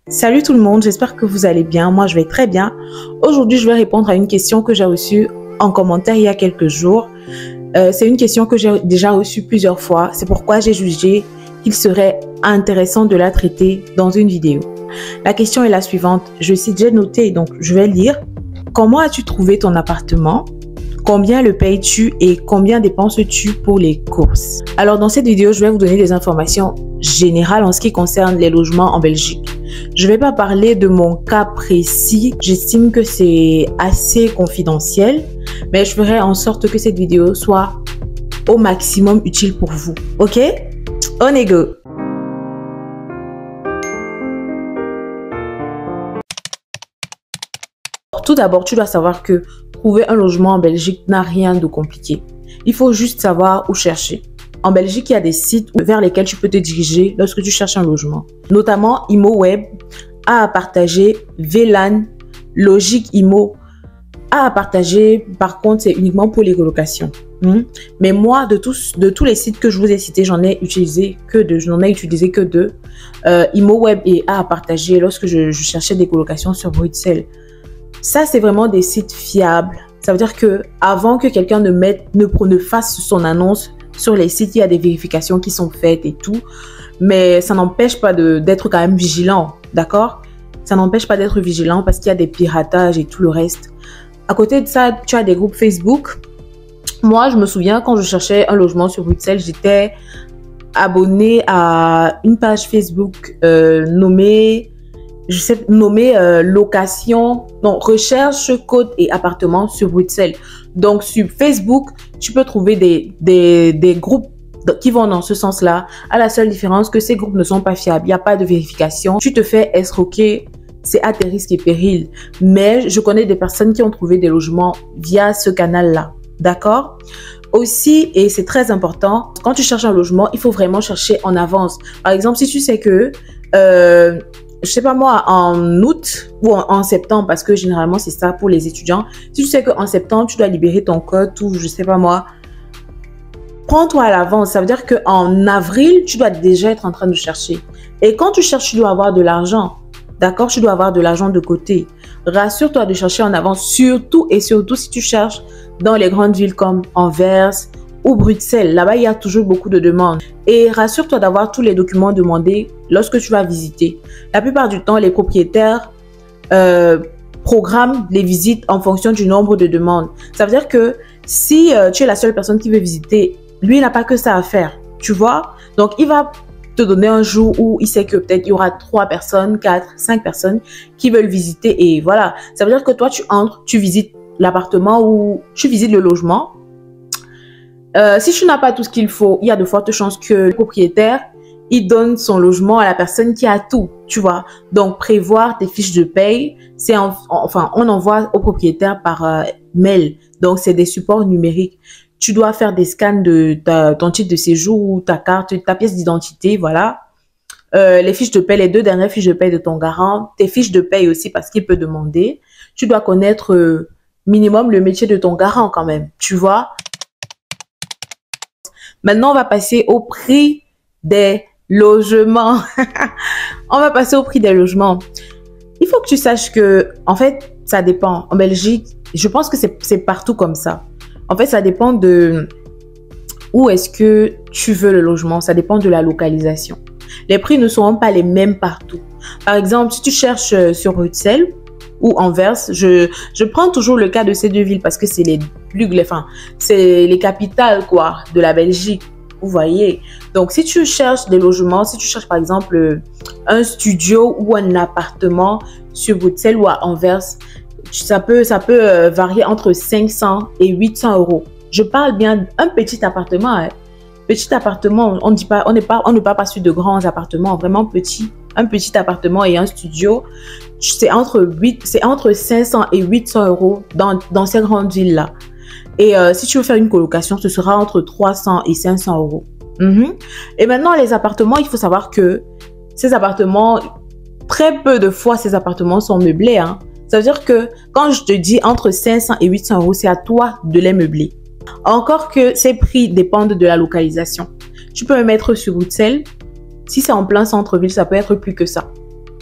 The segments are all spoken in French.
Salut tout le monde, j'espère que vous allez bien. Moi, je vais très bien. Aujourd'hui, je vais répondre à une question que j'ai reçue en commentaire il y a quelques jours. C'est une question que j'ai déjà reçue plusieurs fois. C'est pourquoi j'ai jugé qu'il serait intéressant de la traiter dans une vidéo. La question est la suivante. Je suis déjà notée, donc je vais lire. Comment as-tu trouvé ton appartement? Combien le payes-tu et combien dépenses-tu pour les courses? Alors dans cette vidéo, je vais vous donner des informations générales en ce qui concerne les logements en Belgique. Je ne vais pas parler de mon cas précis. J'estime que c'est assez confidentiel, mais je ferai en sorte que cette vidéo soit au maximum utile pour vous. Ok? On est go! Tout d'abord, tu dois savoir que trouver un logement en Belgique n'a rien de compliqué. Il faut juste savoir où chercher. En Belgique, il y a des sites vers lesquels tu peux te diriger lorsque tu cherches un logement. Notamment ImoWeb, A à partager, VLAN, Logique Imo. A à partager, par contre, c'est uniquement pour les colocations. Mais moi, de tous les sites que je vous ai cités, j'en ai utilisé que deux. ImoWeb et A à partager lorsque je cherchais des colocations sur Bruxelles. Ça, c'est vraiment des sites fiables. Ça veut dire que avant que quelqu'un ne fasse son annonce sur les sites, il y a des vérifications qui sont faites et tout. Mais ça n'empêche pas d'être quand même vigilant, d'accord? Ça n'empêche pas d'être vigilant parce qu'il y a des piratages et tout le reste. À côté de ça, tu as des groupes Facebook. Moi, je me souviens quand je cherchais un logement sur Bruxelles, j'étais abonnée à une page Facebook nommée recherche, code et appartement sur Bruxelles. Donc, sur Facebook, tu peux trouver des groupes qui vont dans ce sens-là. À la seule différence que ces groupes ne sont pas fiables. Il n'y a pas de vérification. Tu te fais escroquer. C'est à tes risques et périls. Mais je connais des personnes qui ont trouvé des logements via ce canal-là. D'accord? Aussi, et c'est très important, quand tu cherches un logement, il faut vraiment chercher en avance. Par exemple, si tu sais que je sais pas moi, en août ou en septembre, parce que généralement c'est ça pour les étudiants. Si tu sais qu'en septembre, tu dois libérer ton code ou je sais pas moi, prends-toi à l'avance. Ça veut dire qu'en avril, tu dois déjà être en train de chercher. Et quand tu cherches, tu dois avoir de l'argent. D'accord? Tu dois avoir de l'argent de côté. Rassure-toi de chercher en avance, surtout si tu cherches dans les grandes villes comme Anvers ou Bruxelles. Là-bas, il y a toujours beaucoup de demandes. Et rassure-toi d'avoir tous les documents demandés lorsque tu vas visiter. La plupart du temps, les propriétaires programment les visites en fonction du nombre de demandes. Ça veut dire que si tu es la seule personne qui veut visiter, lui, il n'a pas que ça à faire. Tu vois? Donc, il va te donner un jour où il sait que peut-être il y aura 3 personnes, 4, 5 personnes qui veulent visiter. Et voilà. Ça veut dire que toi, tu entres, tu visites l'appartement ou tu visites le logement. Si tu n'as pas tout ce qu'il faut, il y a de fortes chances que le propriétaire, il donne son logement à la personne qui a tout, tu vois. Donc, prévoir tes fiches de paye, on envoie au propriétaire par mail. Donc, c'est des supports numériques. Tu dois faire des scans de ton titre de séjour ou ta carte, ta pièce d'identité, voilà. Les fiches de paye, les 2 dernières fiches de paye de ton garant, tes fiches de paye aussi parce qu'il peut demander. Tu dois connaître minimum le métier de ton garant quand même, tu vois. Maintenant, on va passer au prix des logements. On va passer au prix des logements. Il faut que tu saches que, en fait, ça dépend. En Belgique, je pense que c'est partout comme ça. En fait, ça dépend de où est-ce que tu veux le logement. Ça dépend de la localisation. Les prix ne seront pas les mêmes partout. Par exemple, si tu cherches sur Bruxelles ou Anvers, je prends toujours le cas de ces deux villes parce que c'est c'est les capitales quoi de la Belgique. Vous voyez. Donc, si tu cherches des logements, si tu cherches par exemple un studio ou un appartement sur Bruxelles ou à Anvers, ça peut varier entre 500 et 800 euros. Je parle bien d'un petit appartement. Hein. Petit appartement, on ne parle pas sur de grands appartements, vraiment petit. Un petit appartement et un studio, c'est entre 500 et 800 euros dans ces grandes villes-là. Et si tu veux faire une colocation, ce sera entre 300 et 500 euros. Et maintenant, les appartements, il faut savoir que ces appartements, très peu de fois, ces appartements sont meublés. Hein. Ça veut dire que quand je te dis entre 500 et 800 euros, c'est à toi de les meubler. Encore que ces prix dépendent de la localisation. Tu peux me mettre sur Bruxelles. Si c'est en plein centre-ville, ça peut être plus que ça.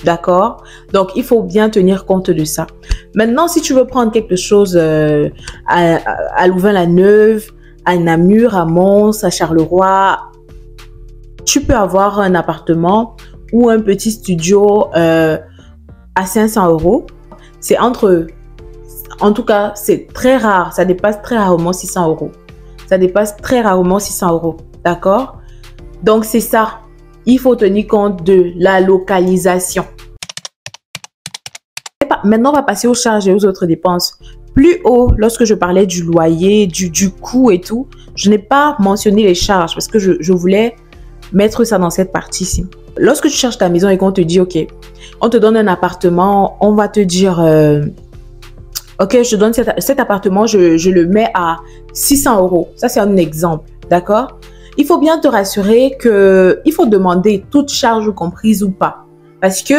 D'accord? Donc, il faut bien tenir compte de ça. Maintenant, si tu veux prendre quelque chose à Louvain-la-Neuve, à Namur, à Mons, à Charleroi, tu peux avoir un appartement ou un petit studio à 500 euros. C'est en tout cas, c'est très rare. Ça dépasse très rarement 600 euros. Ça dépasse très rarement 600 euros. D'accord? Donc, c'est ça. Il faut tenir compte de la localisation. Maintenant, on va passer aux charges et aux autres dépenses. Plus haut, lorsque je parlais du loyer, du coût et tout, je n'ai pas mentionné les charges parce que je voulais mettre ça dans cette partie-ci. Lorsque tu cherches ta maison et qu'on te dit, OK, on te donne un appartement, on va te dire, OK, je te donne cet appartement, je le mets à 600 euros. Ça, c'est un exemple, d'accord? Il faut bien te rassurer qu'il faut demander toute charge comprise ou pas. Parce que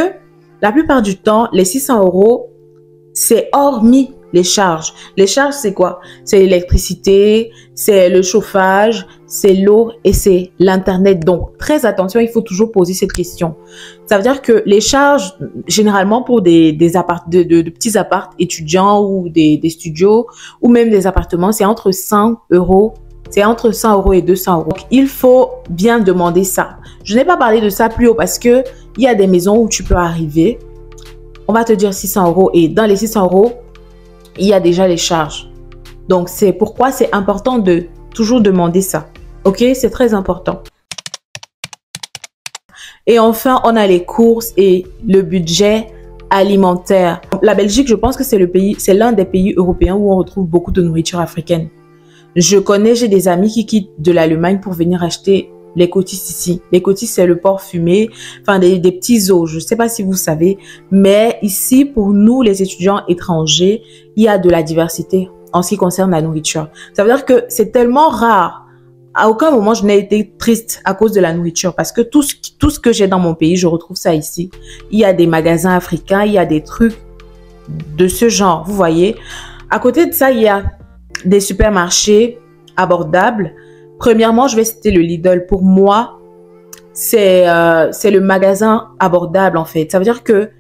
la plupart du temps, les 600 euros, c'est hormis les charges. Les charges, c'est quoi? C'est l'électricité, c'est le chauffage, c'est l'eau et c'est l'Internet. Donc, très attention, il faut toujours poser cette question. Ça veut dire que les charges, généralement pour de petits apparts étudiants ou des studios ou même des appartements, c'est entre 100 euros. C'est entre 100 euros et 200 euros. Donc, il faut bien demander ça. Je n'ai pas parlé de ça plus haut parce que il y a des maisons où tu peux arriver. On va te dire 600 euros et dans les 600 euros, il y a déjà les charges. Donc, c'est pourquoi c'est important de toujours demander ça. OK? C'est très important. Et enfin, on a les courses et le budget alimentaire. La Belgique, je pense que c'est l'un des pays européens où on retrouve beaucoup de nourriture africaine. J'ai des amis qui quittent de l'Allemagne pour venir acheter les cottis ici. Les cottis, c'est le porc fumé, enfin des petits os. Je ne sais pas si vous savez, mais ici, pour nous, les étudiants étrangers, il y a de la diversité en ce qui concerne la nourriture. Ça veut dire que c'est tellement rare. À aucun moment, je n'ai été triste à cause de la nourriture parce que tout ce que j'ai dans mon pays, je retrouve ça ici. Il y a des magasins africains, il y a des trucs de ce genre, vous voyez. À côté de ça, il y a des supermarchés abordables. Premièrement, je vais citer le Lidl. Pour moi, c'est le magasin abordable en fait. Ça veut dire que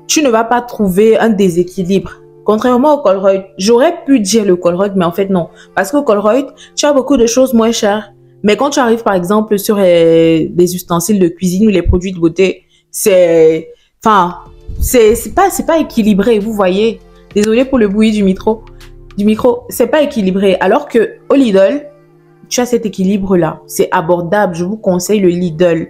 tu ne vas pas trouver un déséquilibre. Contrairement au Colruyt, j'aurais pu dire le Colruyt, mais en fait non. Parce qu'au Colruyt, tu as beaucoup de choses moins chères. Mais quand tu arrives par exemple sur des ustensiles de cuisine ou les produits de beauté, c'est pas équilibré, vous voyez. Désolée pour le bruit du micro, c'est pas équilibré. Alors que au Lidl, tu as cet équilibre-là. C'est abordable. Je vous conseille le Lidl.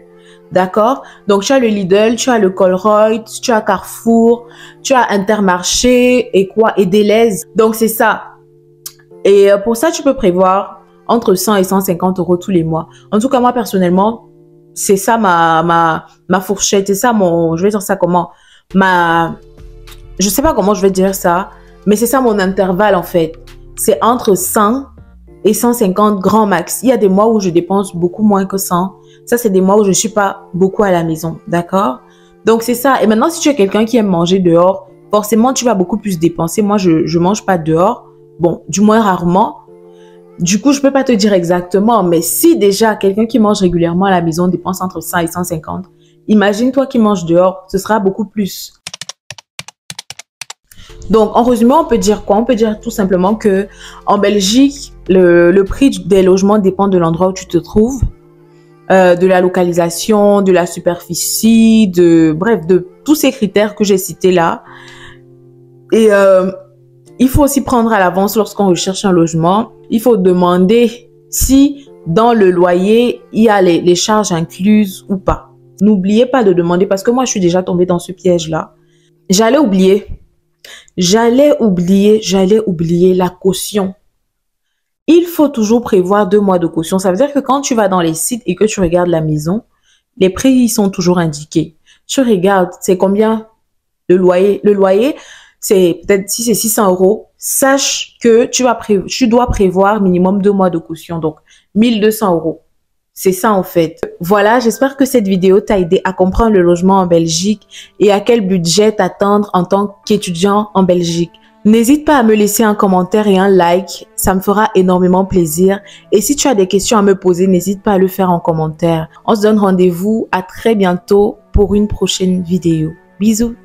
D'accord? Donc, tu as le Lidl, tu as le Colruyt, tu as Carrefour, tu as Intermarché et quoi? Et Delhaize. Donc, c'est ça. Et pour ça, tu peux prévoir entre 100 et 150 euros tous les mois. En tout cas, moi, personnellement, c'est ça ma fourchette. C'est ça je vais dire ça comment? Je sais pas comment je vais dire ça, mais c'est ça mon intervalle, en fait. C'est entre 100 et 150 grand max. Il y a des mois où je dépense beaucoup moins que 100. Ça, c'est des mois où je ne suis pas beaucoup à la maison. D'accord? Donc, c'est ça. Et maintenant, si tu es quelqu'un qui aime manger dehors, forcément, tu vas beaucoup plus dépenser. Moi, je ne mange pas dehors. Bon, du moins rarement. Du coup, je ne peux pas te dire exactement. Mais si déjà, quelqu'un qui mange régulièrement à la maison dépense entre 100 et 150, imagine-toi qui mange dehors, ce sera beaucoup plus. Donc, en résumé, on peut dire quoi? On peut dire tout simplement que en Belgique, le prix des logements dépend de l'endroit où tu te trouves, de la localisation, de la superficie, bref, de tous ces critères que j'ai cités là. Et il faut aussi prendre à l'avance lorsqu'on recherche un logement. Il faut demander si dans le loyer, il y a les charges incluses ou pas. N'oubliez pas de demander parce que moi, je suis déjà tombée dans ce piège-là. J'allais oublier la caution. Il faut toujours prévoir 2 mois de caution. Ça veut dire que quand tu vas dans les sites et que tu regardes la maison, les prix ils sont toujours indiqués. Tu regardes, c'est combien le loyer. Le loyer, c'est peut-être si c'est 600 euros, sache que tu dois prévoir minimum 2 mois de caution. Donc, 1200 euros. C'est ça en fait. Voilà, j'espère que cette vidéo t'a aidé à comprendre le logement en Belgique et à quel budget t'attendre en tant qu'étudiant en Belgique. N'hésite pas à me laisser un commentaire et un like, ça me fera énormément plaisir. Et si tu as des questions à me poser, n'hésite pas à le faire en commentaire. On se donne rendez-vous à très bientôt pour une prochaine vidéo. Bisous.